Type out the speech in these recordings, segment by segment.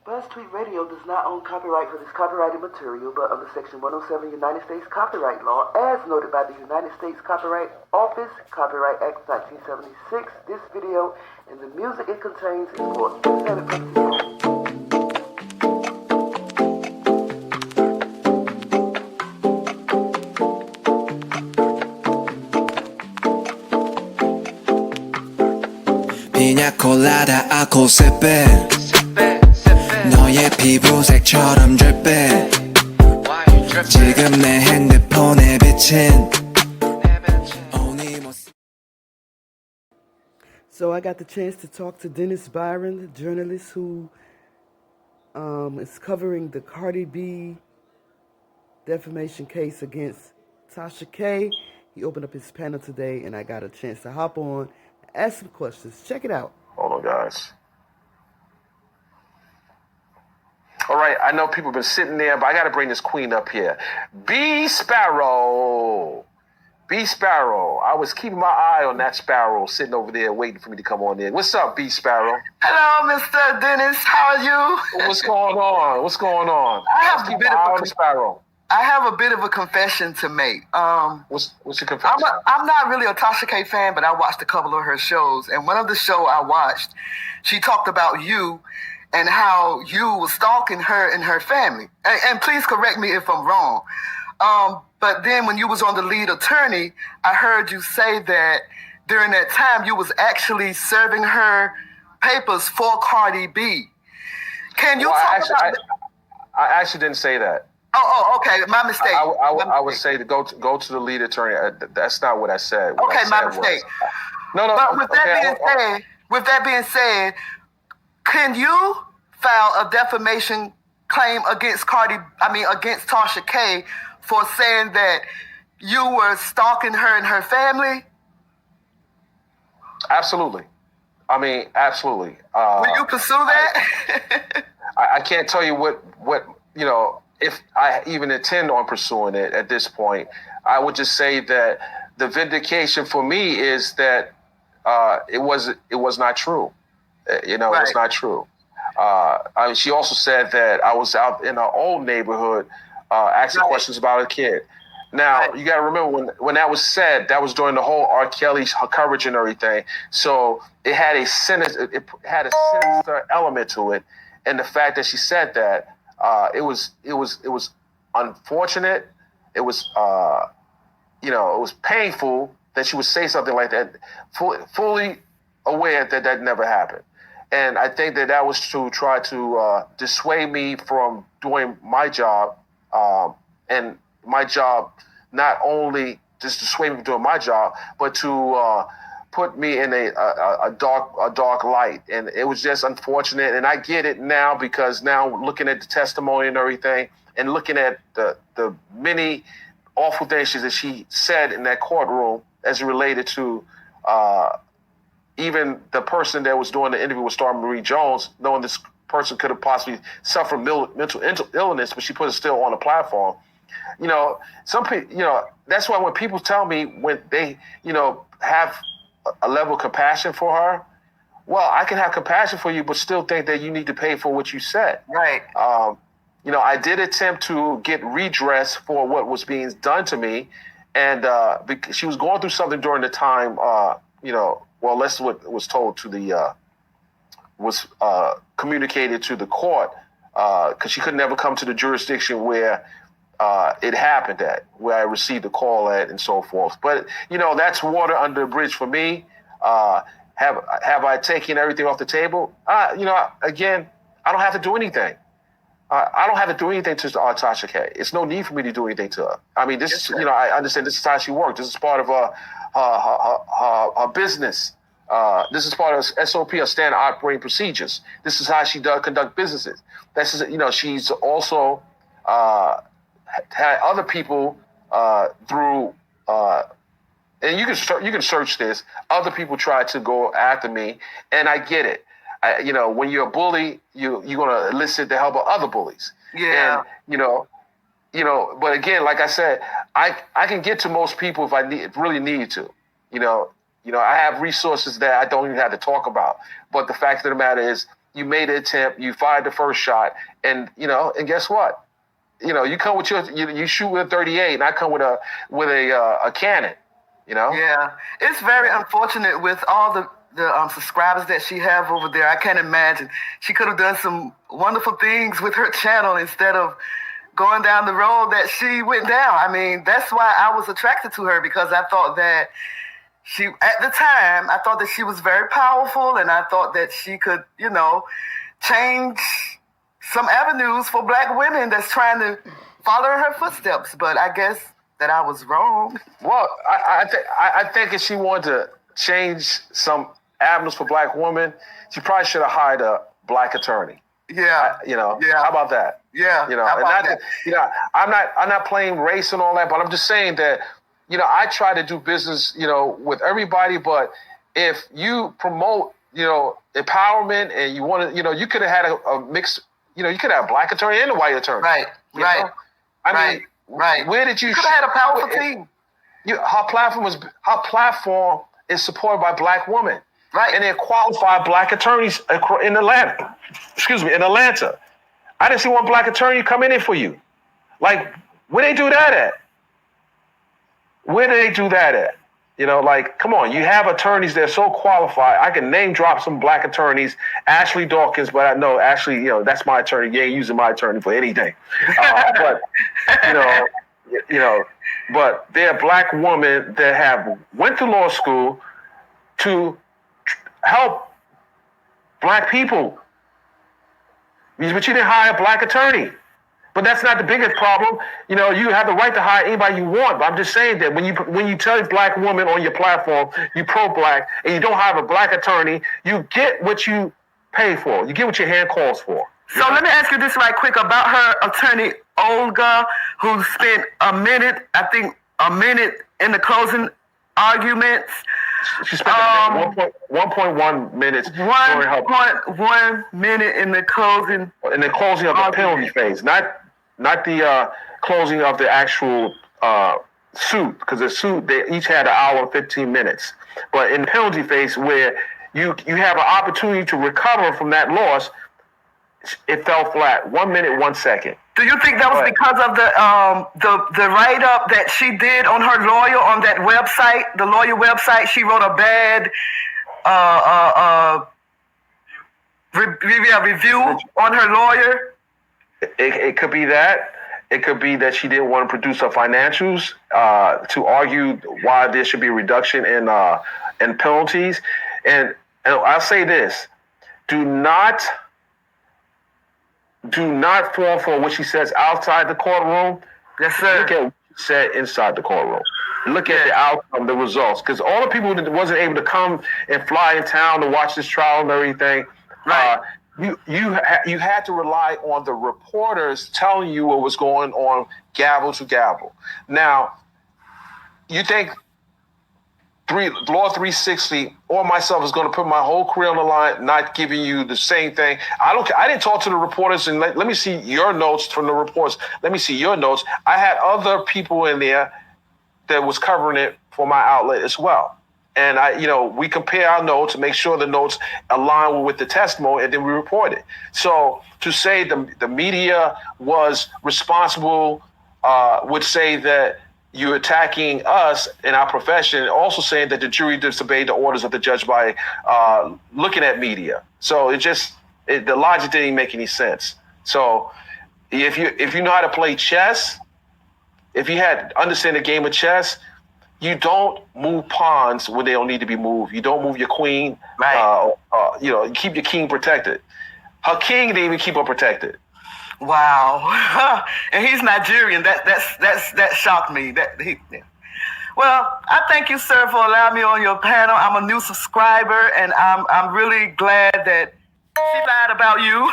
BuzzzTweet Radio does not own copyright for this copyrighted material, but under Section 107 United States Copyright Law, as noted by the United States Copyright Office, Copyright Act 1976, this video and the music it contains is for entertainment purposes only. 피냐 콜라다 아코세페 너의 피부색처럼 drip해 지금 내 핸드폰에 비친. So I got the chance to talk to Dennis Byron, the journalist who is covering the Cardi B defamation case against Tasha K. He opened up his panel today, and I got a chance to hop on and ask some questions. Check it out. Hold on, guys. All right, I know people have been sitting there, but I got to bring this queen up here. BeeSparrow. BeeSparrow. I was keeping my eye on that sparrow sitting over there waiting for me to come on in. What's up, BeeSparrow? Hello, Mr. Dennis. How are you? What's going on? What's going on? I have a bit of a confession to make. What's your confession? I'm not really a Tasha K fan, but I watched a couple of her shows. And one of the shows I watched, she talked about you and how you were stalking her and her family. And please correct me if I'm wrong. But then when you was on the lead attorney, I heard you say that during that time you was actually serving her papers for Cardi B. Can you talk about that? I actually didn't say that. Oh, okay. My mistake. I would say to go to the lead attorney. That's not what I said. Okay, my mistake. No. But with that being said, can you file a defamation claim against against Tasha K for saying that you were stalking her and her family? Absolutely. Absolutely. Will you pursue that? I can't tell you what if I even intend on pursuing it at this point. I would just say that the vindication for me is that it was not true. Right. It was not true. She also said that I was out in our old neighborhood asking questions about a kid. Now, you got to remember when that was said, that was during the whole R. Kelly coverage and everything. So it had a sinister element to it. And the fact that she said that, it was unfortunate. It was, it was painful that she would say something like that, fully aware that never happened. And I think that was to try to dissuade me from doing my job, and my job not only just dissuade me from doing my job, but to put me in a dark light. And it was just unfortunate. And I get it now, because now looking at the testimony and everything, and looking at the many awful things that she said in that courtroom as it related to even the person that was doing the interview with Star Marie Jones, knowing this person could have possibly suffered mental illness, but she put it still on the platform. Some people, that's why when people tell me when they, have a level of compassion for her, well, I can have compassion for you, but still think that you need to pay for what you said. Right. I did attempt to get redress for what was being done to me. And because she was going through something during the time, that's what was told to was communicated to the court, because she could never come to the jurisdiction where it happened at, where I received the call at, and so forth. But that's water under the bridge for me. Have I taken everything off the table? Again, I don't have to do anything. I don't have to do anything to Tasha K. It's no need for me to do anything to her. This is, I understand this is how she works. This is part of her business. This is part of SOP, her standard operating procedures. This is how she does conduct businesses. She's also had other people through, and you can search this. Other people try to go after me, and I get it. When you're a bully, you're gonna elicit the help of other bullies. Yeah. And but again, like I said, I can get to most people if I really need to. I have resources that I don't even have to talk about. But the fact of the matter is, you made an attempt, you fired the first shot, and and guess what? You come with you shoot with a 38, and I come with a cannon. Yeah, it's very unfortunate with all the subscribers that she have over there. I can't imagine. She could have done some wonderful things with her channel instead of going down the road that she went down. I mean, that's why I was attracted to her, because I thought that at the time, I thought that she was very powerful, and I thought that she could, change some avenues for Black women that's trying to follow in her footsteps. But I guess that I was wrong. Well, I think if she wanted to change some avenues for Black women, she probably should have hired a Black attorney. Yeah. Yeah. How about that? Yeah. How about that? I'm not playing race and all that, but I'm just saying that, I try to do business, with everybody, but if you promote, empowerment, and you want to, you could have had a mix, you could have a Black attorney and a white attorney. Right. I mean, where did you? You could have had a powerful team. Her platform is supported by Black women. Right. And they're qualified Black attorneys in Atlanta. In Atlanta. I didn't see one Black attorney come in there for you. Like, where they do that at? Where do they do that at? Come on, you have attorneys that are so qualified. I can name drop some Black attorneys, Ashley Dawkins, but I know Ashley, that's my attorney. You ain't using my attorney for anything. But, but they're Black women that have went to law school to help Black people. But you didn't hire a Black attorney. But that's not the biggest problem. You have the right to hire anybody you want. But I'm just saying that when you tell a Black woman on your platform you pro-Black and you don't have a Black attorney, you get what you pay for. You get what your hand calls for. So let me ask you this right quick about her attorney, Olga, who spent a minute in the closing arguments. She spent 1.1 minutes. 1.1 minute in the closing. In the closing of the penalty phase, not the closing of the actual suit, because the suit, they each had an hour and 15 minutes. But in the penalty phase, where you have an opportunity to recover from that loss, it fell flat. 1 minute, 1 second. Do you think that was because of the write-up that she did on her lawyer on that website, the lawyer website? She wrote a bad review on her lawyer? It could be that. It could be that she didn't want to produce her financials to argue why there should be a reduction in penalties. And I'll say this: do not fall for what she says outside the courtroom. Yes, sir. Look at what she said inside the courtroom. Look at the outcome, the results. Because all the people that wasn't able to come and fly in town to watch this trial and everything, right. You had to rely on the reporters telling you what was going on, gavel to gavel. Now, you think Law 360 or myself is going to put my whole career on the line, not giving you the same thing? I didn't talk to the reporters and let me see your notes from the reports. Let me see your notes. I had other people in there that was covering it for my outlet as well. And we compare our notes and make sure the notes align with the testimony, and then we report it. So to say the media was responsible would say that you're attacking us in our profession, also saying that the jury disobeyed the orders of the judge by looking at media. So the logic didn't make any sense. So if you know how to play chess, if you understand the game of chess, you don't move pawns when they don't need to be moved. You don't move your queen. Right. You keep your king protected. Her king didn't even keep her protected. Wow. And he's Nigerian. That shocked me. Well, I thank you, sir, for allowing me on your panel. I'm a new subscriber, and I'm really glad that she lied about you,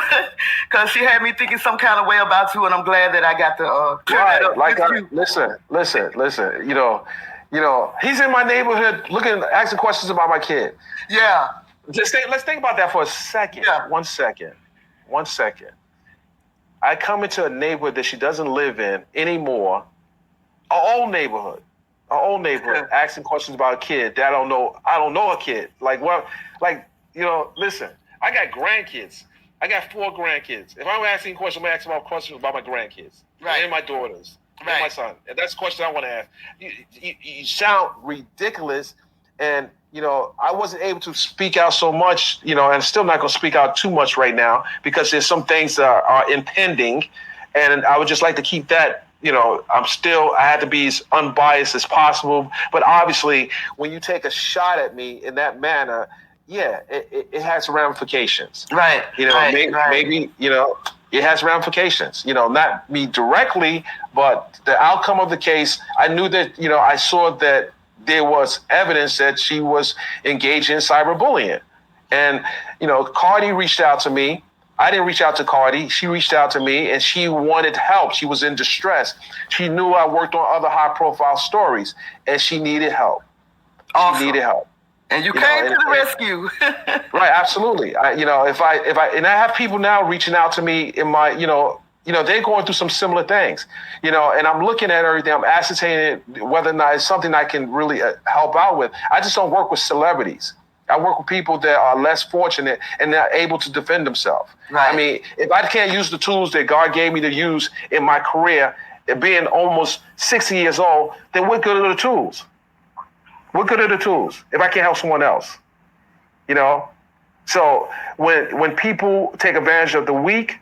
because she had me thinking some kind of way about you, and I'm glad that I got to clear that up with you. Listen. He's in my neighborhood asking questions about my kid. Yeah. Let's think about that for a second. Yeah. 1 second. I come into a neighborhood that she doesn't live in anymore. Our old neighborhood, asking questions about a kid that I don't know a kid. Listen, I got grandkids. I got 4 grandkids. If I'm asking a question, I'm asking about questions about my grandkids and my daughters and my son. And that's the question I want to ask. You sound ridiculous, and I wasn't able to speak out so much, and still not going to speak out too much right now because there's some things that are impending, and I would just like to keep that. I had to be as unbiased as possible. But obviously, when you take a shot at me in that manner, it has ramifications. Right. Maybe, it has ramifications. Not me directly, but the outcome of the case, I knew that, I saw that there was evidence that she was engaged in cyberbullying. And, Cardi reached out to me. I didn't reach out to Cardi. She reached out to me, and she wanted help. She was in distress. She knew I worked on other high-profile stories, and she needed help. Awesome. She needed help. And you came to the rescue. Right, absolutely. If I have people now reaching out to me in my, they're going through some similar things, and I'm looking at everything. I'm ascertaining whether or not it's something I can really help out with. I just don't work with celebrities. I work with people that are less fortunate and they're able to defend themselves. Right. I mean, if I can't use the tools that God gave me to use in my career, being almost 60 years old, then what good are the tools? What good are the tools if I can't help someone else? So when people take advantage of the weak,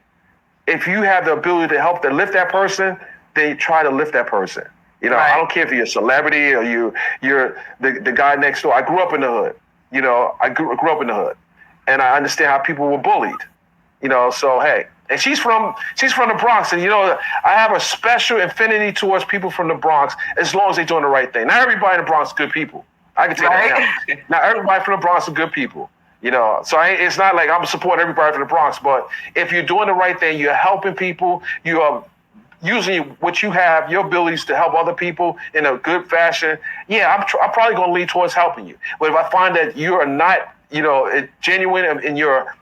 if you have the ability to help to lift that person, then try to lift that person. Right. I don't care if you're a celebrity or you're the guy next door. I grew up in the hood. I grew up in the hood, and I understand how people were bullied. So hey, and she's from the Bronx, and I have a special affinity towards people from the Bronx as long as they're doing the right thing. Not everybody in the Bronx is good people. I can tell you that now. Not everybody from the Bronx are good people. So it's not like I'm supporting everybody from the Bronx, but if you're doing the right thing, you're helping people, you are using what you have, your abilities to help other people in a good fashion. Yeah, I'm probably going to lean towards helping you. But if I find that you are not, genuine in your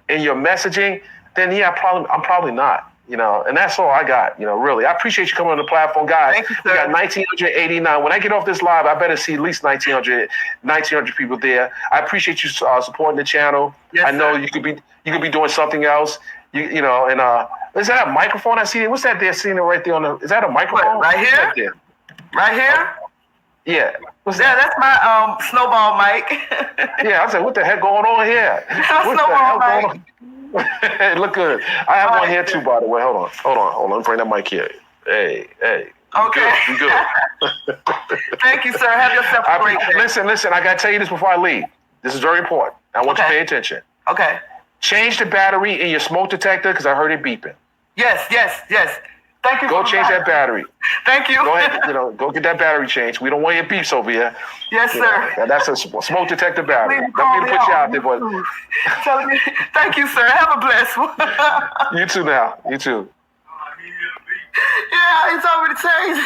messaging, then I'm probably not. And that's all I got. Really, I appreciate you coming on the platform, guys. Thank you, sir. We got 1,989. When I get off this live, I better see at least 1,900 people there. I appreciate you supporting the channel. Yes, I know sir. you could be doing something else. Is that a microphone I see? What's that there? Seeing it right there is that a microphone? What, right here? Right here? Yeah. What's Yeah, that? that's my snowball mic. Yeah, I said, what the heck going on here? What the Snowball hell going mic. on? It look good. I have one here too, by the way. Hold on. Bring that mic here. Hey. Okay. You good. Thank you, sir. Have yourself a great day. Listen. I got to tell you this before I leave. This is very important. I want you to pay attention. Okay. Change the battery in your smoke detector because I heard it beeping. Yes. Thank you. Go change that battery. Thank you. Go ahead, go get that battery changed. We don't want your beeps over here. Yes, sir. That's a smoke detector battery. Please Don't mean to put you out there, but thank you, sir. Have a blessed one. You too now. You too. Yeah, it's already changed.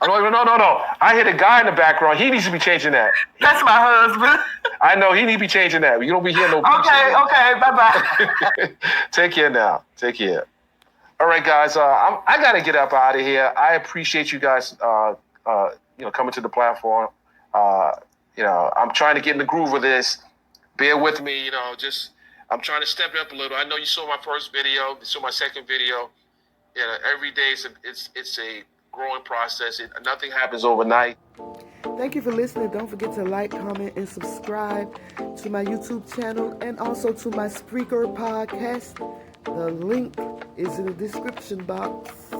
No. I hear the guy in the background. He needs to be changing that. That's my husband. I know he needs to be changing that. You don't be hearing no beeps. Okay. Bye-bye. Take care now. Take care. All right, guys. I got to get up out of here. I appreciate you guys, coming to the platform. I'm trying to get in the groove of this. Bear with me. I'm trying to step it up a little. I know you saw my first video. You saw my second video. Every day it's a growing process. Nothing happens overnight. Thank you for listening. Don't forget to like, comment, and subscribe to my YouTube channel and also to my Spreaker podcast. The link is in the description box.